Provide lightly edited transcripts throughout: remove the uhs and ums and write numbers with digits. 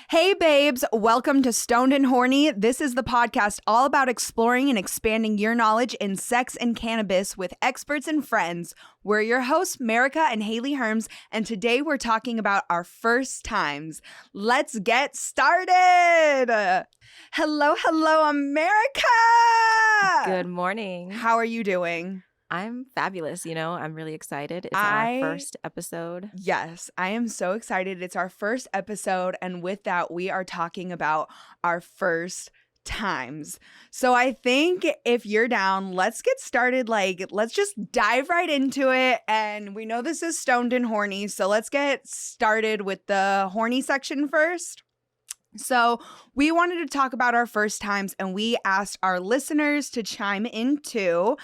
Hey babes, welcome to Stoned and Horny. This is the podcast all about exploring and expanding your knowledge in sex and cannabis with experts and friends. We're your hosts, Merrrica and Hayley Herms, and today we're talking about our first times. Let's get started. Hello, America. Good morning. How are you doing? I'm fabulous. I'm really excited. It's our first episode. Yes, I am so excited. It's our first episode. And with that, we are talking about our first times. So I think if you're down, let's get started. Let's just dive right into it. And we know this is Stoned and Horny. So let's get started with the horny section first. So we wanted to talk about our first times and we asked our listeners to chime in too.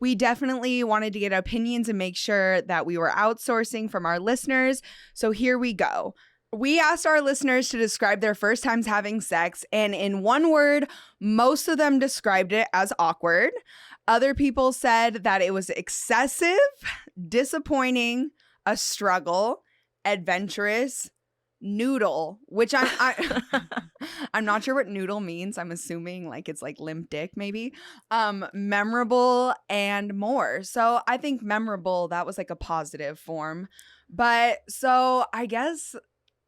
We definitely wanted to get opinions and make sure that we were outsourcing from our listeners. So here we go. We asked our listeners to describe their first times having sex, and in one word, most of them described it as awkward. Other people said that it was excessive, disappointing, a struggle, adventurous, noodle, which I'm not sure what noodle means. I'm assuming it's limp dick maybe. Memorable and more. So I think memorable, that was a positive form. But so I guess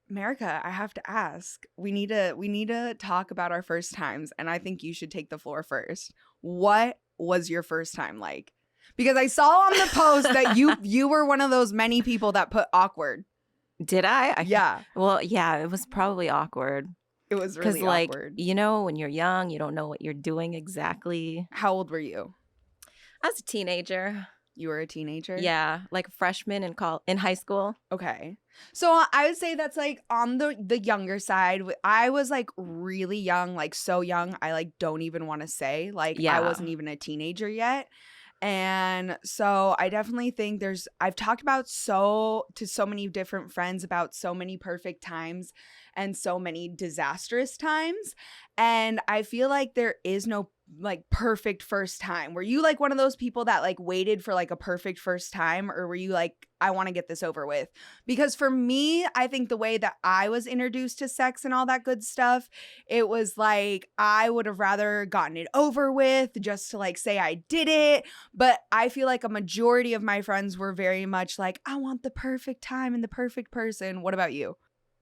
Merrrica, I have to ask. We need to talk about our first times, and I think you should take the floor first. What was your first time like? Because I saw on the post that you were one of those many people that put awkward. Did I? Yeah. Well, yeah, it was probably awkward. It was really awkward. When you're young, you don't know what you're doing exactly. How old were you? I was a teenager. You were a teenager? Yeah, like a freshman in high school. Okay. So I would say that's on the younger side. I was really young, so young. I don't even want to say. I wasn't even a teenager yet. And so I definitely think I've talked about to so many different friends about so many perfect times and so many disastrous times. And I feel like there is no perfect first time. Were you one of those people that waited for a perfect first time, or were you I want to get this over with? Because for me, I think the way that I was introduced to sex and all that good stuff, it was I would have rather gotten it over with just to say I did it. But I feel a majority of my friends were very much I want the perfect time and the perfect person. What about you?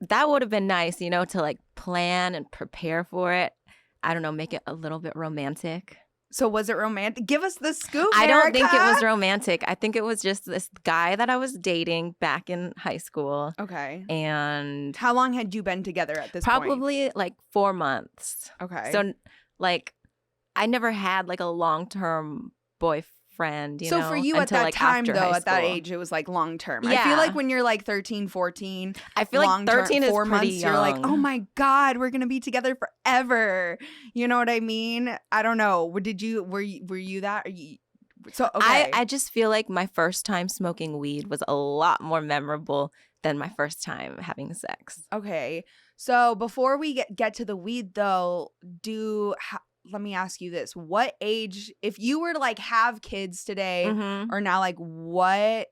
That would have been nice, to plan and prepare for it. I don't know, make it a little bit romantic. So was it romantic? Give us the scoop, I don't Merrrica. think it was romantic. I think it was just this guy that I was dating back in high school. Okay. And how long had you been together at this point? Probably 4 months. Okay. So I never had a long-term boyfriend, so for you at that time, though, at that age, it was long term. Yeah. I feel when you're 13, 14, I feel 13 is 4 pretty months, young. You're oh my God, we're gonna be together forever. You know what I mean? I don't know. Were you that? So okay. I just feel my first time smoking weed was a lot more memorable than my first time having sex. Okay. So before we get to the weed, though, let me ask you this. What age, if you were to have kids today or now, what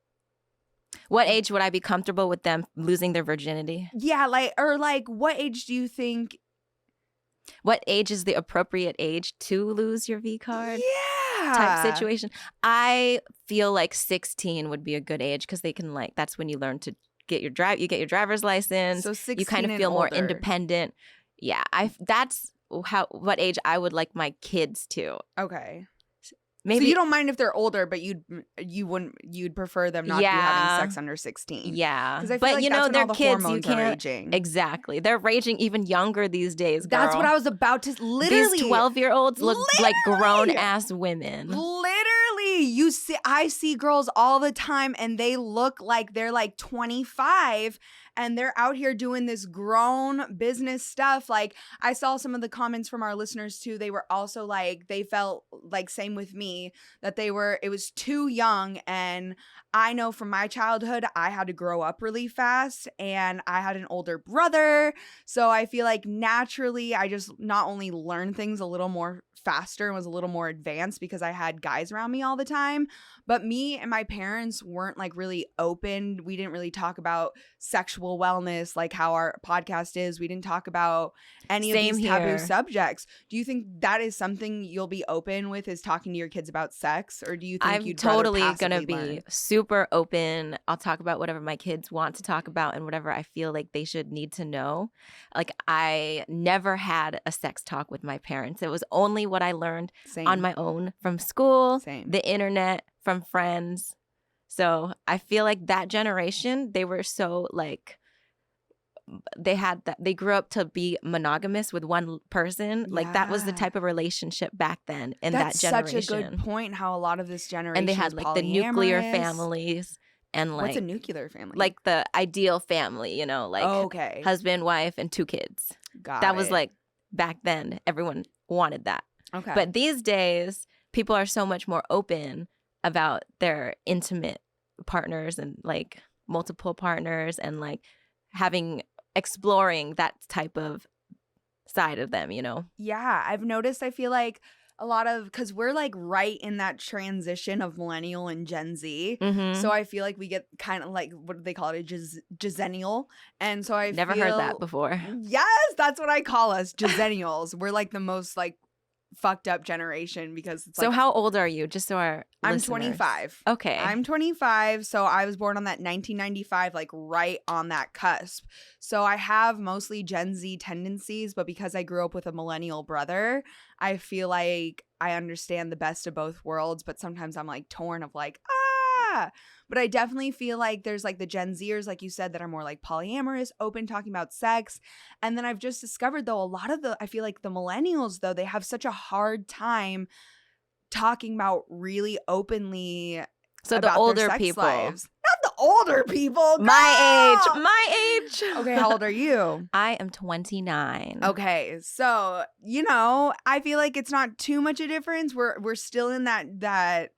age would I be comfortable with them losing their virginity? Yeah, what age do you think? What age is the appropriate age to lose your V card? Yeah. Type situation. I feel 16 would be a good age because they can that's when you learn to get your driver's license. So 16 you kind of feel more independent. Yeah, that's what age I would like my kids to. Okay. Maybe so you don't mind if they're older, but you'd prefer them not to be having sex under 16. Yeah. Because I feel but that's when they're all the kids. hormones You can't are raging. Exactly. They're raging even younger these days. Girl. That's what I was about to literally. These 12-year-olds look like grown ass women. Literally, I see girls all the time, and they look like they're 25. And they're out here doing this grown business stuff. I saw some of the comments from our listeners too. They were also they felt same with me, that it was too young. And I know from my childhood, I had to grow up really fast, and I had an older brother. So I feel naturally I just not only learn things a little more faster and was a little more advanced because I had guys around me all the time. But me and my parents weren't like really open. We didn't really talk about sexual wellness like how our podcast is. We didn't talk about any Same of these taboo here. subjects. Do you think that is something you'll be open with, is talking to your kids about sex? Or do you think I'm you'd totally rather gonna passively be learn? super open. I'll talk about whatever my kids want to talk about and whatever I feel like they should need to know. Like, I never had a sex talk with my parents. It was only what I learned Same. on my own from school, Same. the internet, from friends. So I feel like that generation, they were so like, they grew up to be monogamous with one person. Like, that was the Yeah. type of relationship back then in That's that generation. such a good point, how a lot of this generation And they had is like the nuclear polyamorous. families and like What's a nuclear family? like the ideal family, you know, like okay. husband, wife, and 2 kids. Got That was it. like back then, everyone wanted that. Okay. But these days, people are so much more open about their intimate partners and like multiple partners and like exploring that type of side of them, you know? Yeah, I've noticed, I feel like a lot of, because we're like right in that transition of millennial and Gen Z. Mm-hmm. So I feel like we get kind of like, what do they call it? Gezennial. And so I Never feel, heard that before. Yes, that's what I call us, Gezennials. We're like the most like fucked up generation because it's So like, how old are you? Just so our I'm listeners- 25. Okay. I'm 25, so I was born on that 1995, like right on that cusp. So I have mostly Gen Z tendencies, but because I grew up with a millennial brother, I feel like I understand the best of both worlds, but sometimes I'm like torn of like, But I definitely feel like there's like the Gen Zers, like you said, that are more like polyamorous, open, talking about sex. And then I've just discovered, though, a lot of I feel like the millennials, though, they have such a hard time talking about really openly So about the older their sex people. lives. Not the older people. My girl! age. My age. Okay, how old are you? I am 29. Okay, so you know, I feel like it's not too much a difference. We're still in that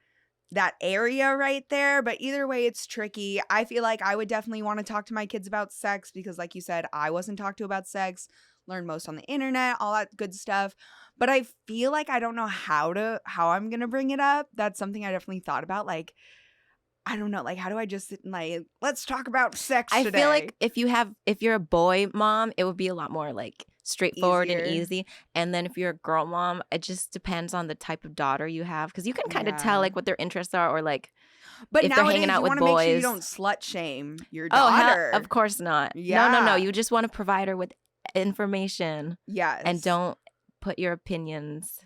area right there, but either way, it's tricky. I feel like I would definitely want to talk to my kids about sex because, like you said, I wasn't talked to about sex. Learned most on the internet, all that good stuff. But I feel like I don't know how I'm gonna bring it up. That's something I definitely thought about. Like, I don't know, like, how do I just like, let's talk about sex I today? feel like if you're a boy mom, it would be a lot more like straightforward and Easier. easy. And then if you're a girl mom, it just depends on the type of daughter you have, because you can kind of Yeah. tell like what their interests are, or like But if they're nowadays, hanging out you with want to make sure you boys. don't slut shame your oh daughter. hell, of course not. Yeah. No. You just want to provide her with information Yes. and don't put your opinions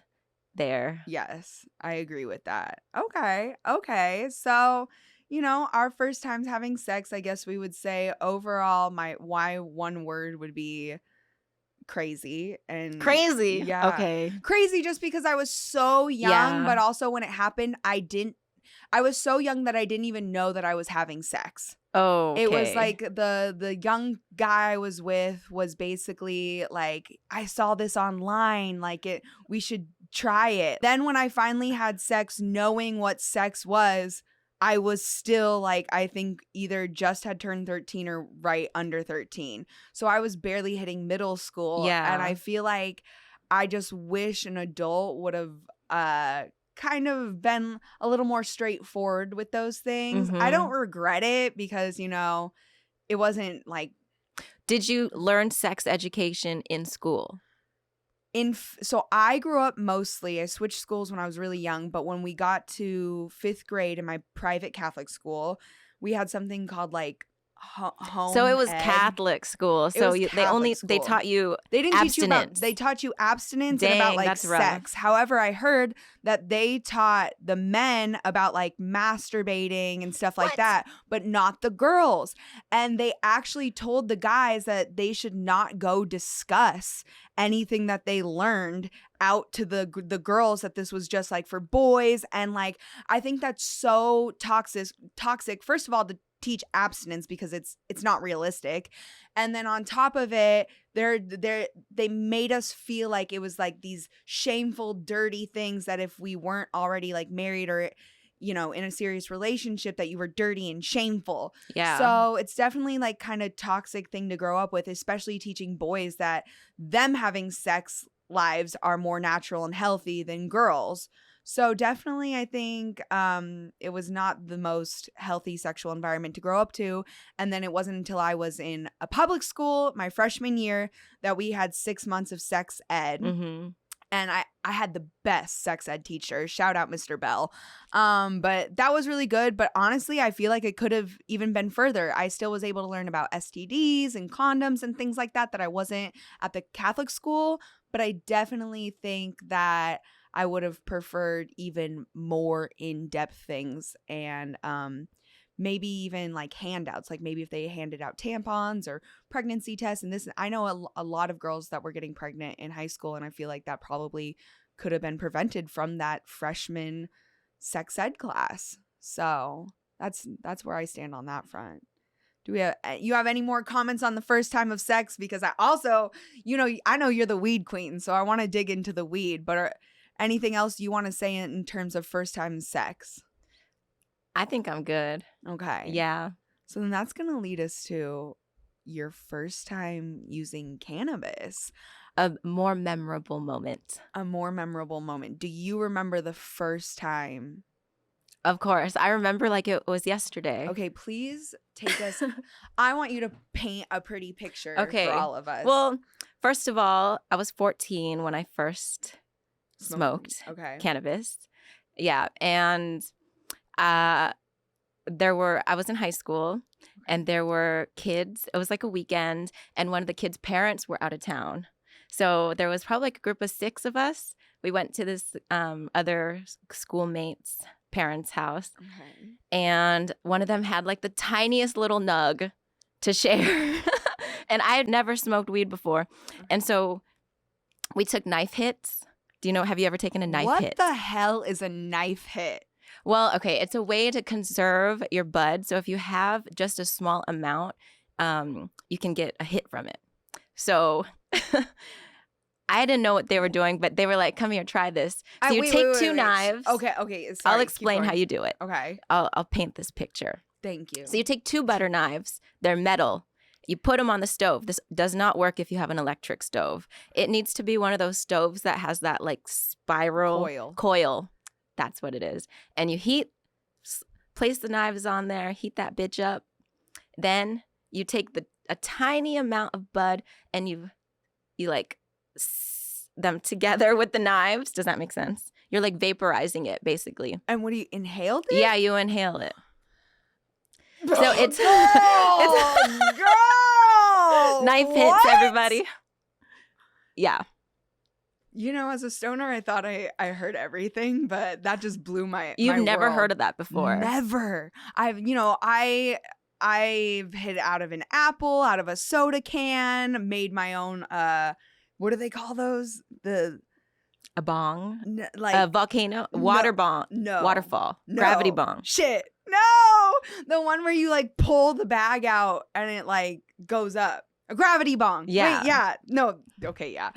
there. Yes, I agree with that. Okay. So, you know, our first times having sex, I guess we would say overall, why one word would be crazy. And Crazy. Yeah. Okay. Crazy just because I was so young, Yeah. but also when it happened, I was so young that I didn't even know that I was having sex. Oh, It was like the young guy I was with was basically like, I saw this online, like we should try it. Then when I finally had sex, knowing what sex was, I was still like, I think either just had turned 13 or right under 13. So I was barely hitting middle school. Yeah. And I feel like I just wish an adult would have kind of been a little more straightforward with those things. I Mhm. don't regret it because, you know, it wasn't like Did you learn sex education in school? so I grew up mostly, I switched schools when I was really young, but when we got to 5th grade in my private Catholic school, we had something called like home So it was ed. Catholic school. So was they Catholic school. taught you They didn't teach you about, abstinence. they taught you abstinence and about Dang, like that's rough. sex. However, I heard that they taught the men about like masturbating and stuff like What? that, but not the girls. And they actually told the guys that they should not go discuss anything that they learned out to the girls, that this was just like for boys. And like, I think that's so toxic. First of all, to teach abstinence because it's not realistic, and then on top of it, they made us feel like it was like these shameful, dirty things that if we weren't already like married or, you know, in a serious relationship, that you were dirty and shameful. Yeah. So it's definitely like kind of toxic thing to grow up with, especially teaching boys that them having sex lives are more natural and healthy than girls. So definitely, I think it was not the most healthy sexual environment to grow up to. And then it wasn't until I was in a public school my freshman year that we had 6 months of sex ed. Mm-hmm. And I had the best sex ed teacher. Shout out Mr. Bell. But that was really good. But honestly, I feel like it could have even been further. I still was able to learn about STDs and condoms and things like that I wasn't at the Catholic school. But I definitely think that I would have preferred even more in-depth things and maybe even like handouts, like maybe if they handed out tampons or pregnancy tests. And this, I know a lot of girls that were getting pregnant in high school, and I feel like that probably could have been prevented from that freshman sex ed class. So that's where I stand on that front. Do you have any more comments on the first time of sex? Because I also, I know you're the weed queen, so I want to dig into the weed, but anything else you want to say in terms of first time sex? I think I'm good. Okay. Yeah. So then that's going to lead us to your first time using cannabis. A more memorable moment. A more memorable moment. Do you remember the first time? Of course. I remember like it was yesterday. Okay, please take us. I want you to paint a pretty picture for all of us. Well, first of all, I was 14 when I first smoked cannabis. Yeah. And I was in high school and there were kids. It was like a weekend and one of the kids' parents were out of town. So there was probably like a group of 6 of us. We went to this other schoolmate's parents' house. Okay. And one of them had like the tiniest little nug to share. And I had never smoked weed before. Okay. And so we took knife hits. Have you ever taken a knife hit? What the hell is a knife hit? Well, okay, it's a way to conserve your bud. So if you have just a small amount, you can get a hit from it. So I didn't know what they were doing, but they were like, come here, try this. So you take two knives. Okay. Sorry, I'll explain how you do it. Okay. I'll paint this picture. Thank you. So you take 2 butter knives. They're metal. You put them on the stove. This does not work if you have an electric stove. It needs to be one of those stoves that has that like spiral coil. That's what it is. And you place the knives on there, heat that bitch up. Then you take a tiny amount of bud and you like them together with the knives. Does that make sense? You're like vaporizing it basically. And what do you inhale it? Yeah, you inhale it. So it's girl, knife hits, everybody. Yeah. As a stoner, I thought I heard everything, but that just blew my You've my never world. heard of that before. Never. I've hit out of an apple, out of a soda can, made my own what do they call those? A bong? Like a volcano? Water bong? No. Waterfall? No. Gravity bong? Shit. No. The one where you like pull the bag out and it like goes up. A gravity bong. Yeah. Wait, yeah. No. Okay, yeah.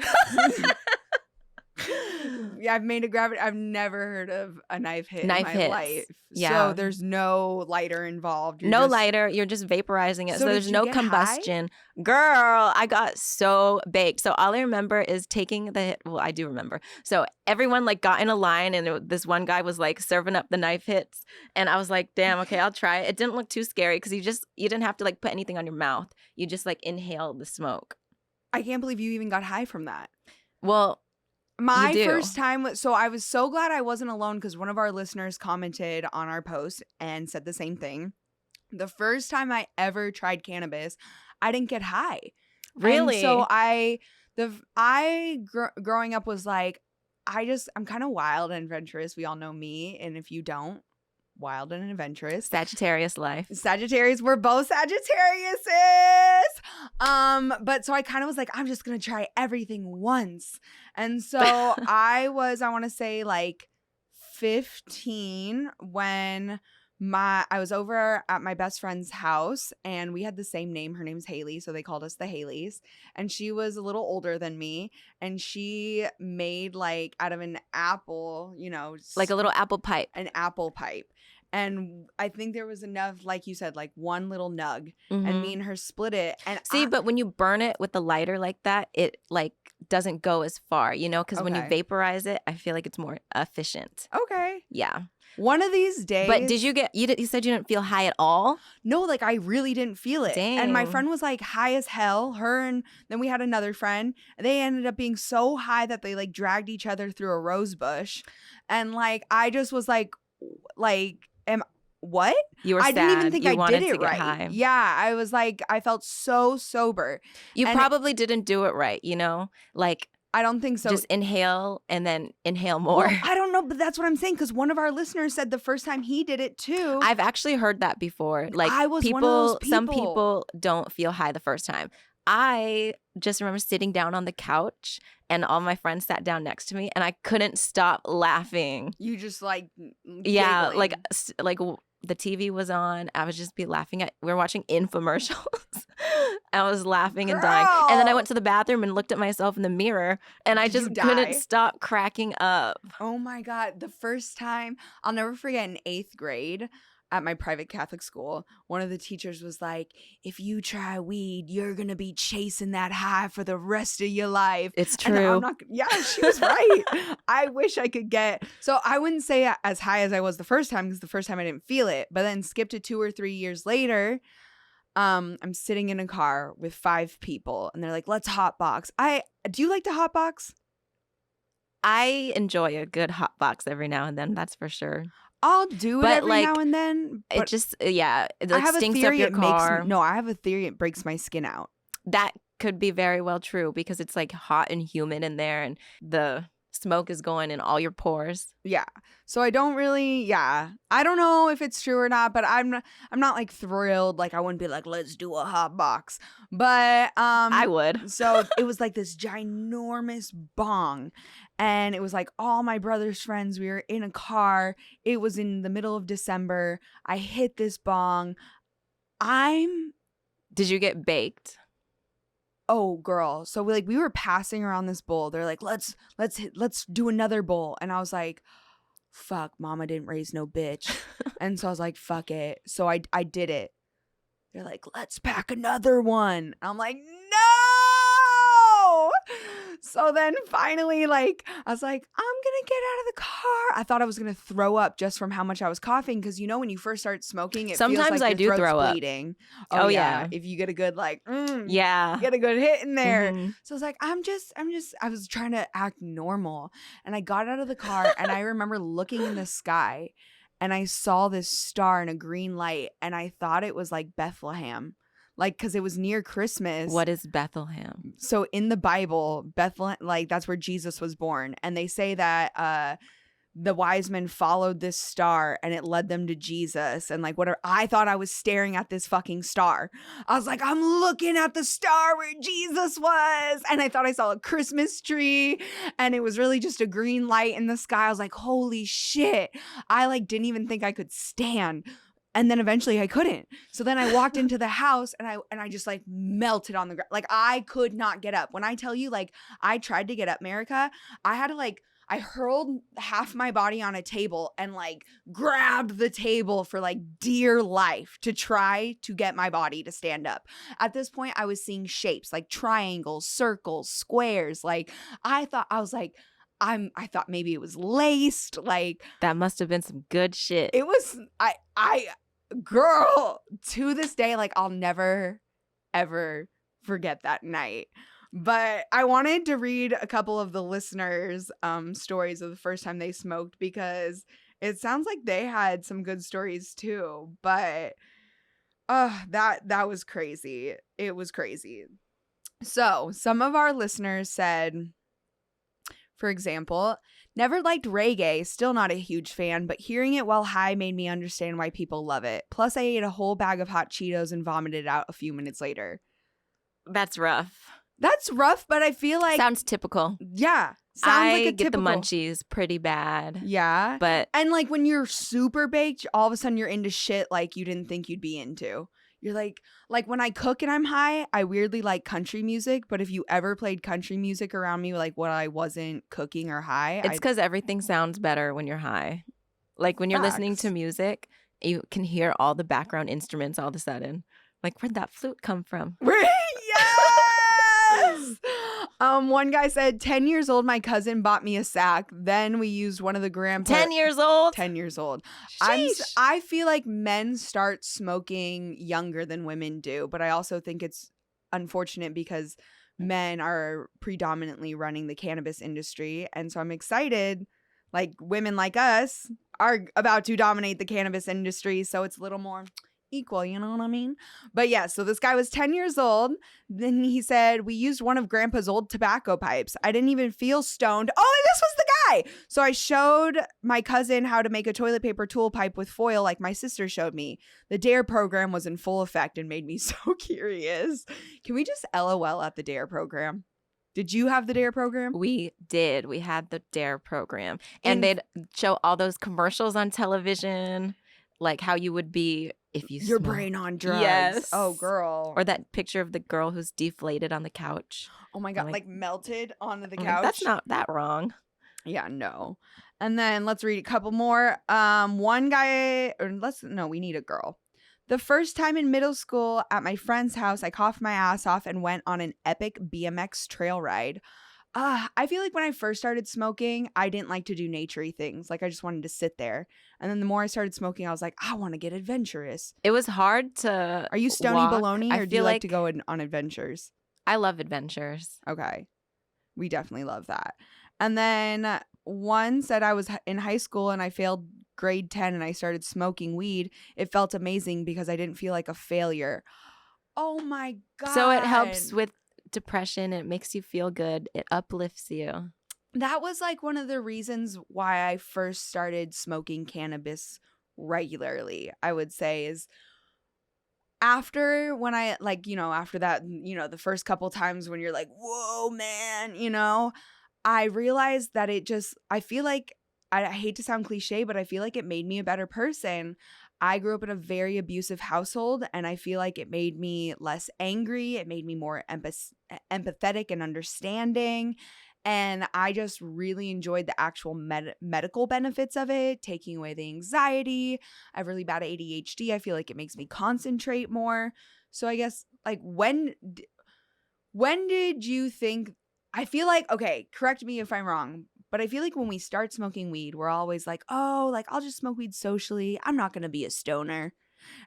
Yeah, I've never heard of a knife hit in my life. Yeah. So there's no lighter involved. Lighter. You're just vaporizing it. So there's no combustion. High? Girl, I got so baked. So all I remember is taking the hit. Well, I do remember. So everyone like got in a line and this one guy was like serving up the knife hits. And I was like, damn, okay, I'll try it. It didn't look too scary because you didn't have to like put anything on your mouth. You just like inhaled the smoke. I can't believe you even got high from that. Well, my first time, so I was so glad I wasn't alone because one of our listeners commented on our post and said the same thing. The first time I ever tried cannabis, I didn't get high. Really? And so growing up was like, I'm kind of wild and adventurous. We all know me. And if you don't, wild and adventurous. Sagittarius life. Sagittarius. We're both Sagittariuses. But so I kind of was like, I'm just going to try everything once. And so I want to say like 15 when I was over at my best friend's house and we had the same name. Her name's Hayley. So they called us the Hayleys. And she was a little older than me. And she made like out of an apple, like a little apple pipe. An apple pipe. And I think there was enough, like you said, like one little nug. Mm-hmm. And me and her split it. And but when you burn it with the lighter like that, it like doesn't go as far, you know, because when you Okay. vaporize it, I feel like it's more efficient. Okay. Yeah. One of these days. But did you said you didn't feel high at all? No, like I really didn't feel it. And my Dang. friend was like high as hell. Her and then we had another friend. They ended up being so high that they like dragged each other through a rose bush. And like I just was like what? You were I sad. didn't even think you I wanted did to it get right. high. Yeah, I was like, I felt so sober. You And probably didn't do it right, you know? Like, I don't think so. just inhale and then inhale more. Well, I don't know, but that's what I'm saying, because one of our listeners said the first time he did it too. I've actually heard that before. Like, I was one of those some people. people don't feel high the first time. I just remember sitting down on the couch and all my friends sat down next to me and I couldn't stop laughing. You just like Yeah, giggling. like the TV was on. I would just be laughing at. We were watching infomercials. I was laughing and dying. And then I went to the bathroom and looked at myself in the mirror, and I Did you just die? couldn't stop cracking up. Oh my God. The first time, I'll never forget, in 8th grade at my private Catholic school, one of the teachers was like, if you try weed, you're going to be chasing that high for the rest of your life. It's And true. I'm not, yeah, she was right. I wish I could get, so I wouldn't say as high as I was the first time, because the first time I didn't feel it. But then skip to 2 or 3 years later, I'm sitting in a car with 5 people and they're like, let's hotbox. Do you like to hotbox? I enjoy a good hot box every now and then. That's for sure. I'll do it But, every like, now and then. It But just it I like have stinks a theory up your car. I have a theory it breaks my skin out. That could be very well true because it's like hot and humid in there, and the smoke is going in all your pores. Yeah. So I don't really, I don't know if it's true or not, but I'm not like thrilled. Like I wouldn't be like, let's do a hot box. But I would. So it was like this ginormous bong. And it was like all my brother's friends. We were in a car. It was in the middle of December. I hit this bong. Did you get baked? Oh, girl. So we were passing around this bowl. They're like, let's do another bowl. And I was like, fuck, mama didn't raise no bitch. And so I was like, fuck it. So I did it. They're like, let's pack another one. I'm like, no. So then finally, like, I was like, I'm going to get out of the car. I thought I was going to throw up just from how much I was coughing. Because, you know, when you first start smoking, it Sometimes feels like I your do throat's throw up. bleeding. Oh, yeah. If you get a good, like, Yeah. get a good hit in there. Mhm. So I was like, I was trying to act normal. And I got out of the car and I remember looking in the sky and I saw this star and a green light. And I thought it was like Bethlehem. Like, because it was near Christmas. What is Bethlehem? So in the Bible, Bethlehem, like that's where Jesus was born. And they say that the wise men followed this star and it led them to Jesus. And like whatever, I thought I was staring at this fucking star. I was like, I'm looking at the star where Jesus was. And I thought I saw a Christmas tree and it was really just a green light in the sky. I was like, holy shit. I like didn't even think I could stand. And then eventually I couldn't. So then I walked into the house and I just like melted on the ground. Like I could not get up. When I tell you, like I tried to get up, Merrrica, I had to like, I hurled half my body on a table and like grabbed the table for like dear life to try to get my body to stand up. At this point, I was seeing shapes like triangles, circles, squares. Like I thought maybe it was laced. Like That must have been some good shit. it was, girl, to this day, like I'll never, ever forget that night. But I wanted to read a couple of the listeners' stories of the first time they smoked because it sounds like they had some good stories too. But that was crazy. It was crazy. So some of our listeners said, for example, never liked reggae, still not a huge fan, but hearing it while high made me understand why people love it. Plus, I ate a whole bag of hot Cheetos and vomited out a few minutes later. That's rough. That's rough, but I feel like Sounds typical. yeah, sounds I like a get typical. the munchies pretty bad. Yeah, But and like when you're super baked, all of a sudden you're into shit like you didn't think you'd be into. You're like when I cook and I'm high, I weirdly like country music. But if you ever played country music around me, like when I wasn't cooking or high, it's because everything sounds better when you're high. Like when you're listening to Facts. music, you can hear all the background instruments all of a sudden. Like, where'd that flute come from? yes. One guy said, 10 years old, my cousin bought me a sack. Then we used one of the grandpa. 10 years old? 10 years old. Sheesh. I feel like men start smoking younger than women do, but I also think it's unfortunate because men are predominantly running the cannabis industry. And so I'm excited, like women like us are about to dominate the cannabis industry. So it's a little more equal, you know what I mean? But yeah, so this guy was 10 years old. Then he said, we used one of grandpa's old tobacco pipes. I didn't even feel stoned. Oh, this was the guy. So I showed my cousin how to make a toilet paper tool pipe with foil like my sister showed me. The D.A.R.E program was in full effect and made me so curious. Can we just LOL at the D.A.R.E program? Did you have the D.A.R.E program? We did. We had the D.A.R.E program. And they'd show all those commercials on television, like how you would be if you your smoke. brain on drugs. Yes. Oh, girl. Or that picture of the girl who's deflated on the couch. Oh my God, like melted onto the I'm couch. like, that's not that wrong. Yeah, no. And then let's read a couple more. One guy, we need a girl. The first time in middle school at my friend's house, I coughed my ass off and went on an epic BMX trail ride. I feel like when I first started smoking, I didn't like to do naturey things. Like I just wanted to sit there. And then the more I started smoking, I was like, I want to get adventurous. It was hard to Are you stony walk. baloney or do you like like to go on adventures? I love adventures. Okay. We definitely love that. And then one said I was in high school and I failed grade 10 and I started smoking weed. It felt amazing because I didn't feel like a failure. Oh my God. So it helps with depression. It makes you feel good. It uplifts you. That was like one of the reasons why I first started smoking cannabis regularly, I would say, is after when I after that, the first couple times when you're like, whoa, man, I realized that I feel like, I hate to sound cliche, but I feel like it made me a better person. I grew up in a very abusive household, and I feel like it made me less angry. It made me more empathetic and understanding. And I just really enjoyed the actual medical benefits of it, taking away the anxiety. I have really bad ADHD. I feel like it makes me concentrate more. So I guess, like, when did you think, I feel like, okay, correct me if I'm wrong, but I feel like when we start smoking weed, we're always like, oh, like, I'll just smoke weed socially. I'm not going to be a stoner.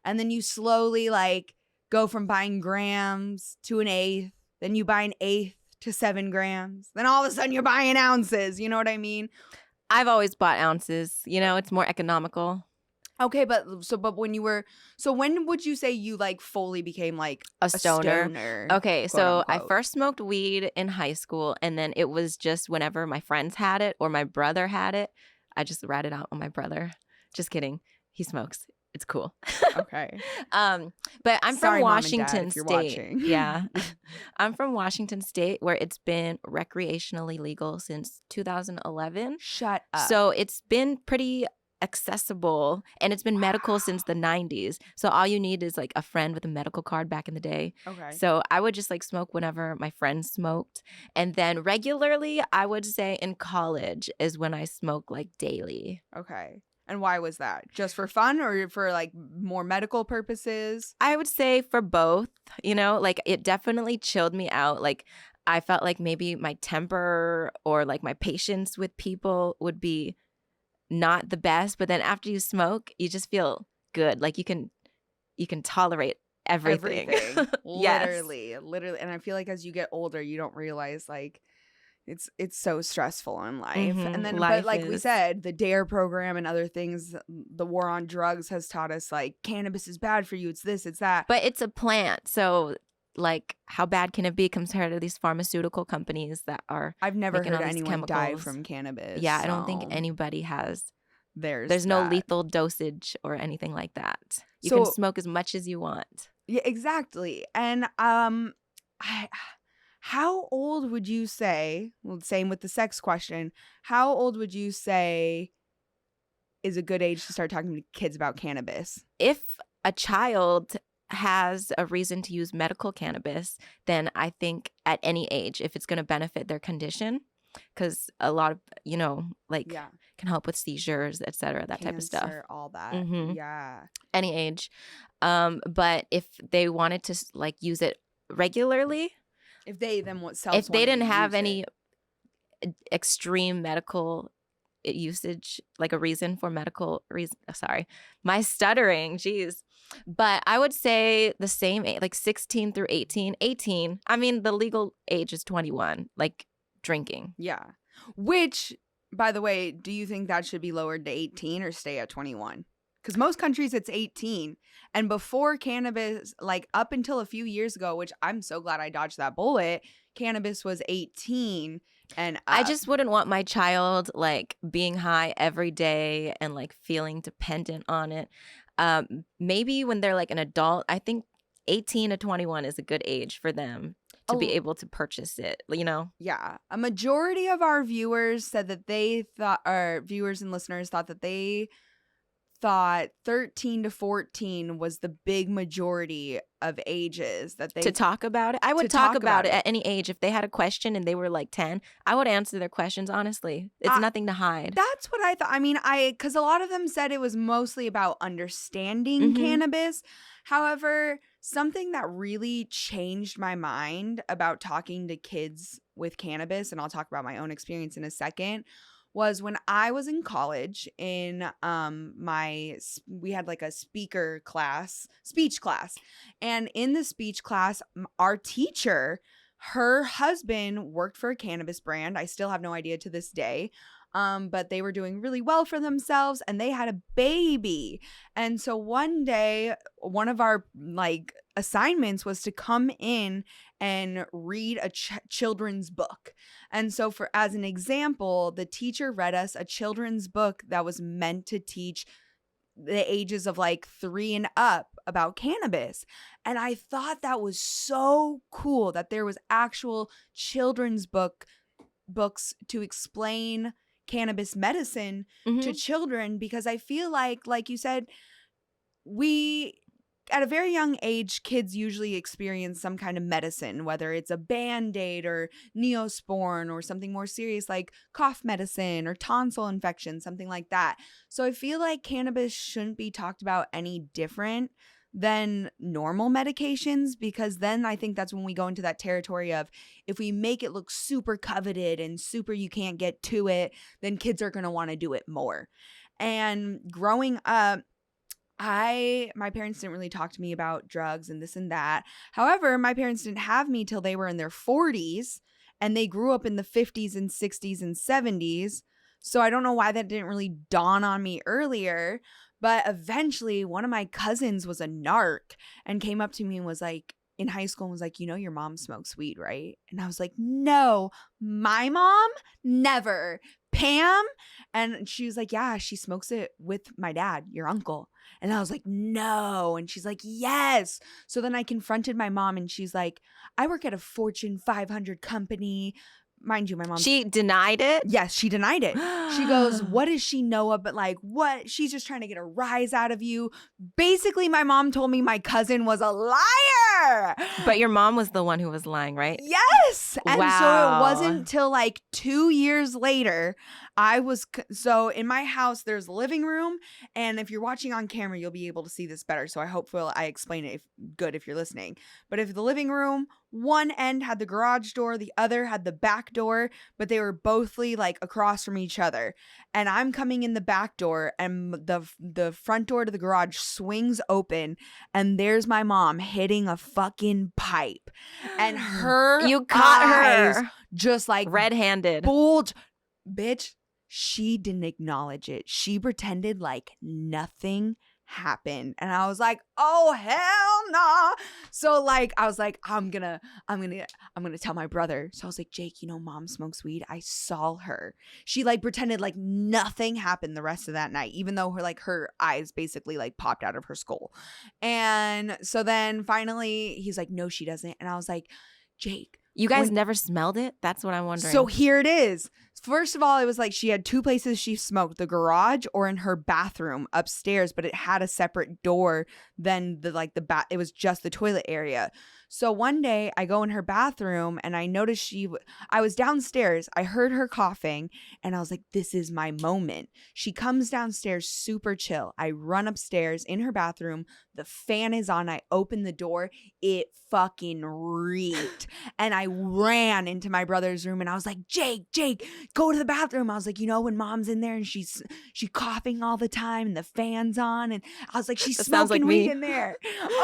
And then you slowly, like, go from buying grams to an eighth. Then you buy an eighth to 7 grams. Then all of a sudden you're buying ounces. You know what I mean? I've always bought ounces. It's more economical. Okay, but when would you say you like fully became like a stoner? Okay, so unquote? I first smoked weed in high school, and then it was just whenever my friends had it or my brother had it, I just rat it out on my brother. Just kidding. He smokes. It's cool. Okay. But I'm Sorry, from Washington Mom and Dad, if you're State. watching. Yeah. I'm from Washington State, where it's been recreationally legal since 2011. Shut up. So it's been pretty accessible, and it's been medical since the 90s. So all you need is like a friend with a medical card back in the day. Okay. So I would just like smoke whenever my friends smoked. And then regularly, I would say in college is when I smoke like daily. Okay. And why was that? Just for fun or for like more medical purposes? I would say for both, like it definitely chilled me out. Like I felt like maybe my temper or like my patience with people would be not the best, but then after you smoke, you just feel good. Like you can tolerate everything. Yes. Literally. And I feel like as you get older, you don't realize like it's so stressful in life. Mm-hmm. And then Life but like we said, the D.A.R.E program and other things, the war on drugs has taught us like cannabis is bad for you. It's this, it's that. But it's a plant. So like how bad can it be compared to these pharmaceutical companies that are I've never heard anyone chemicals. die from cannabis. Yeah, I don't think anybody has. There's no lethal dosage or anything like that. You can smoke as much as you want. Yeah, exactly. And how old would you say, well, same with the sex question, how old would you say is a good age to start talking to kids about cannabis? If a child has a reason to use medical cannabis, then I think at any age, if it's going to benefit their condition, because a lot of, can help with seizures, etc., that type of stuff. All that. Mm-hmm. Yeah. Any age. But if they wanted to like use it regularly, If they themselves if they didn't have use any it. extreme medical usage, like a reason for medical reason. Sorry, my stuttering, geez. But I would say the same age, like 16 through 18. 18, I mean, the legal age is 21, like drinking. Yeah. Which, by the way, do you think that should be lowered to 18 or stay at 21? Because most countries it's 18. And before cannabis, like up until a few years ago, which I'm so glad I dodged that bullet, cannabis was 18 and up. I just wouldn't want my child like being high every day and like feeling dependent on it. Maybe when they're like an adult, I think 18 to 21 is a good age for them to be able to purchase it, you know? Yeah. A majority of our viewers said that they thought, our viewers and listeners thought that they thought 13 to 14 was the big majority of ages that they to talk about it. I would talk about it at any age. If they had a question and they were like 10, I would answer their questions honestly. It's nothing to hide. That's what I thought. I mean, because a lot of them said it was mostly about understanding cannabis. However, something that really changed my mind about talking to kids with cannabis, and I'll talk about my own experience in a second, was when I was in college in we had like a speech class. And in the speech class, our teacher, her husband worked for a cannabis brand. I still have no idea to this day. But they were doing really well for themselves and they had a baby. And so one day, one of our like assignments was to come in and read a children's book. And so as an example, the teacher read us a children's book that was meant to teach the ages of like 3 and up about cannabis. And I thought that was so cool that there was actual children's books to explain cannabis medicine to children, because I feel like you said, at a very young age, kids usually experience some kind of medicine, whether it's a Band-Aid or Neosporin or something more serious like cough medicine or tonsil infection, something like that. So I feel like cannabis shouldn't be talked about any different than normal medications, because then I think that's when we go into that territory of if we make it look super coveted and super you can't get to it, then kids are going to want to do it more. And growing up, my parents didn't really talk to me about drugs and this and that. However, my parents didn't have me till they were in their 40s, and they grew up in the 50s and 60s and 70s. So I don't know why that didn't really dawn on me earlier. But eventually, one of my cousins was a narc and came up to me and was like, in high school, and was like, you know, your mom smokes weed, right? And I was like, no, my mom never. Pam? And she was like, yeah, she smokes it with my dad, your uncle. And I was like, no. And she's like, yes. So then I confronted my mom and she's like, I work at a Fortune 500 company. Mind you, my mom. She denied it? Yes, she denied it. She goes, what does she know of? But like, what? She's just trying to get a rise out of you. Basically, my mom told me my cousin was a liar. But your mom was the one who was lying, right? Yes. And wow. So it wasn't till like 2 years later, so in my house, there's a living room. And if you're watching on camera, you'll be able to see this better. So I explain it good if you're listening. But if the living room, one end had the garage door, the other had the back door, but they were bothly like across from each other. And I'm coming in the back door and the front door to the garage swings open and there's my mom hitting a fucking pipe. And you caught her just like red-handed. Bold bitch. She didn't acknowledge it. She pretended like nothing happened. And I was like, oh hell nah. So like I was like, I'm gonna tell my brother. So I was like, Jake, you know mom smokes weed. I saw her. She like pretended like nothing happened the rest of that night, even though her eyes basically like popped out of her skull. And so then finally he's like, no, she doesn't. And I was like, Jake, you guys never smelled it? That's what I'm wondering. So here it is. First of all, it was like she had 2 places she smoked, the garage or in her bathroom upstairs, but it had a separate door than it was just the toilet area. So one day I go in her bathroom and I noticed I was downstairs. I heard her coughing and I was like, this is my moment. She comes downstairs super chill. I run upstairs in her bathroom. The fan is on. I open the door. It fucking reeked. And I ran into my brother's room and I was like, Jake, go to the bathroom. I was like, when mom's in there and she coughing all the time and the fan's on. And I was like, she's smoking weed in there.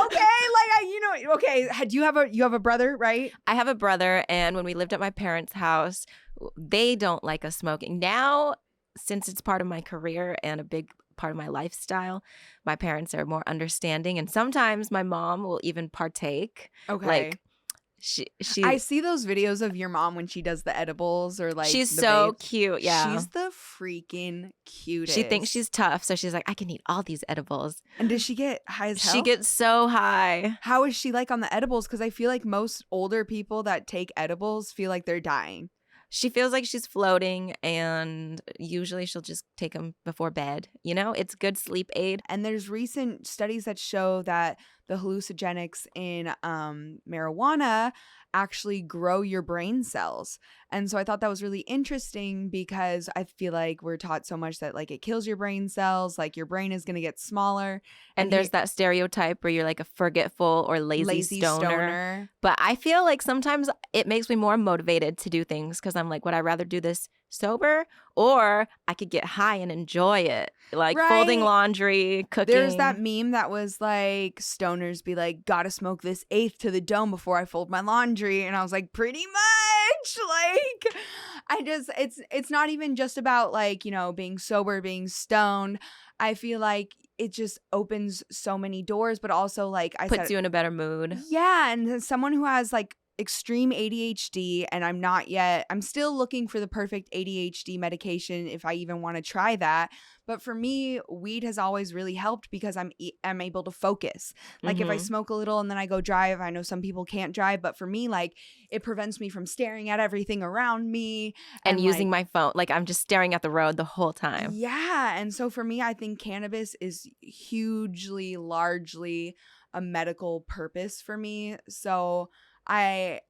Okay. Okay. Do you have a brother, right? I have a brother. And when we lived at my parents' house, they don't like us smoking. Now, since it's part of my career and a big part of my lifestyle, my parents are more understanding. And sometimes my mom will even partake. Okay. Like, I see those videos of your mom when she does the edibles or like she's so cute. Yeah, she's the freaking cutest. She thinks she's tough, so she's like, I can eat all these edibles. And does she get high as hell? She gets so high. How is she like on the edibles? Because I feel like most older people that take edibles feel like they're dying. She feels like she's floating, and usually she'll just take them before bed. It's good sleep aid. And there's recent studies that show that the hallucinogenics in marijuana actually grow your brain cells. And so I thought that was really interesting because I feel like we're taught so much that like it kills your brain cells, like your brain is going to get smaller. And there's that stereotype where you're like a forgetful or lazy stoner. But I feel like sometimes it makes me more motivated to do things because I'm like, would I rather do this sober or I could get high and enjoy it? Like folding laundry, cooking. There's that meme that was like, stoners be like, gotta smoke this eighth to the dome before I fold my laundry. And I was like, pretty much. Like, it's not even just about like, being sober, being stoned. I feel like it just opens so many doors, but also like puts you in a better mood. Yeah. And as someone who has like extreme ADHD and I'm still looking for the perfect ADHD medication if I even want to try that. But for me, weed has always really helped because I'm able to focus. Like if I smoke a little and then I go drive, I know some people can't drive, but for me, like it prevents me from staring at everything around me. And using my phone. Like I'm just staring at the road the whole time. Yeah. And so for me, I think cannabis is largely a medical purpose for me. So I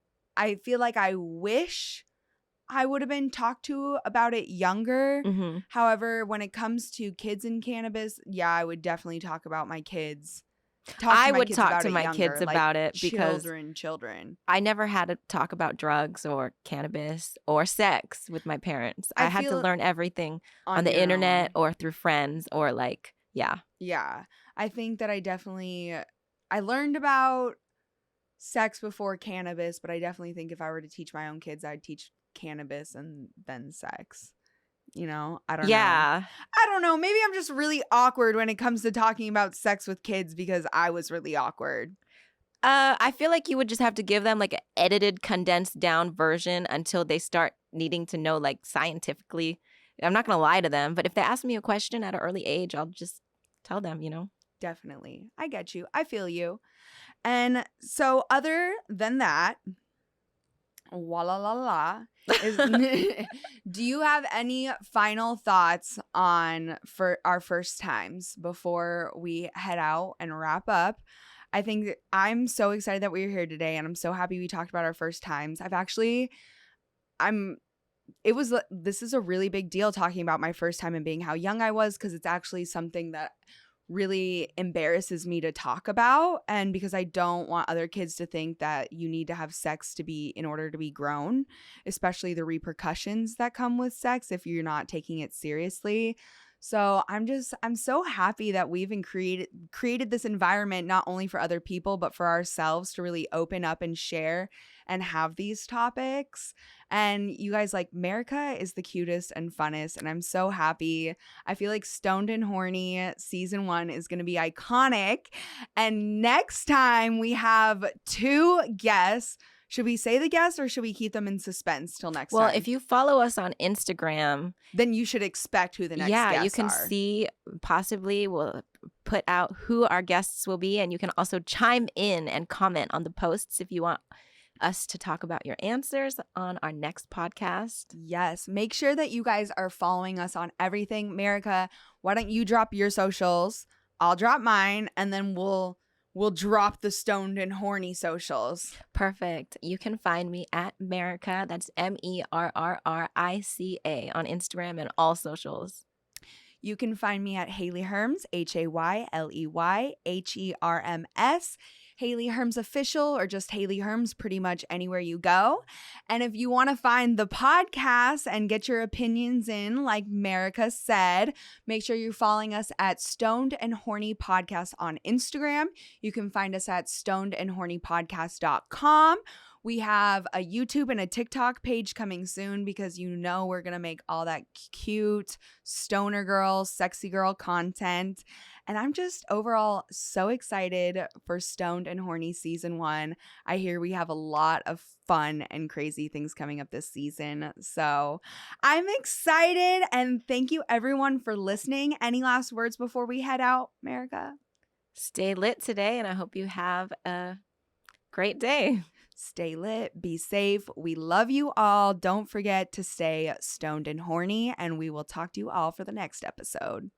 feel like I wish I would have been talked to about it younger. Mm-hmm. However, when it comes to kids and cannabis, yeah, I would definitely talk about my kids. I would talk to my kids about it because children. I never had to talk about drugs or cannabis or sex with my parents. I had to learn everything on the internet or through friends or like, yeah. Yeah. I think that I learned about sex before cannabis, but I definitely think if I were to teach my own kids, I'd teach cannabis and then sex. I don't know. Yeah. I don't know. Maybe I'm just really awkward when it comes to talking about sex with kids because I was really awkward. I feel like you would just have to give them like an edited, condensed down version until they start needing to know like scientifically. I'm not going to lie to them, but if they ask me a question at an early age, I'll just tell them, Definitely. I get you. I feel you. And so other than that, do you have any final thoughts for our first times before we head out and wrap up? I think I'm so excited that we're here today and I'm so happy we talked about our first times. This is a really big deal talking about my first time and being how young I was because it's actually something that really embarrasses me to talk about, and because I don't want other kids to think that you need to have sex in order to be grown, especially the repercussions that come with sex if you're not taking it seriously. So I'm so happy that we've created this environment not only for other people but for ourselves to really open up and share and have these topics. And you guys, like, Merrrica is the cutest and funnest, and I'm so happy. I feel like Stoned and Horny season 1 is going to be iconic. And next time we have 2 guests. Should we say the guests or should we keep them in suspense till next time? Well, if you follow us on Instagram, then you should expect who the next guests are. Yeah, you can see, possibly we'll put out who our guests will be, and you can also chime in and comment on the posts if you want us to talk about your answers on our next podcast. Yes. Make sure that you guys are following us on everything. Merrrica, why don't you drop your socials? I'll drop mine, and then we'll we'll drop the Stoned and Horny socials. Perfect. You can find me at Merrrica. That's Merrrica on Instagram and all socials. You can find me at Hayley Herms, HayleyHerms, Hayley Herms Official, or just Hayley Herms pretty much anywhere you go. And if you want to find the podcast and get your opinions in, like Merrrica said, make sure you're following us at Stoned and Horny Podcast on Instagram. You can find us at stonedandhornypodcast.com. We have a YouTube and a TikTok page coming soon because we're going to make all that cute stoner girl, sexy girl content. And I'm just overall so excited for Stoned and Horny Season 1. I hear we have a lot of fun and crazy things coming up this season. So I'm excited, and thank you everyone for listening. Any last words before we head out, Merrrica? Stay lit today, and I hope you have a great day. Stay lit, be safe. We love you all. Don't forget to stay stoned and horny, and we will talk to you all for the next episode.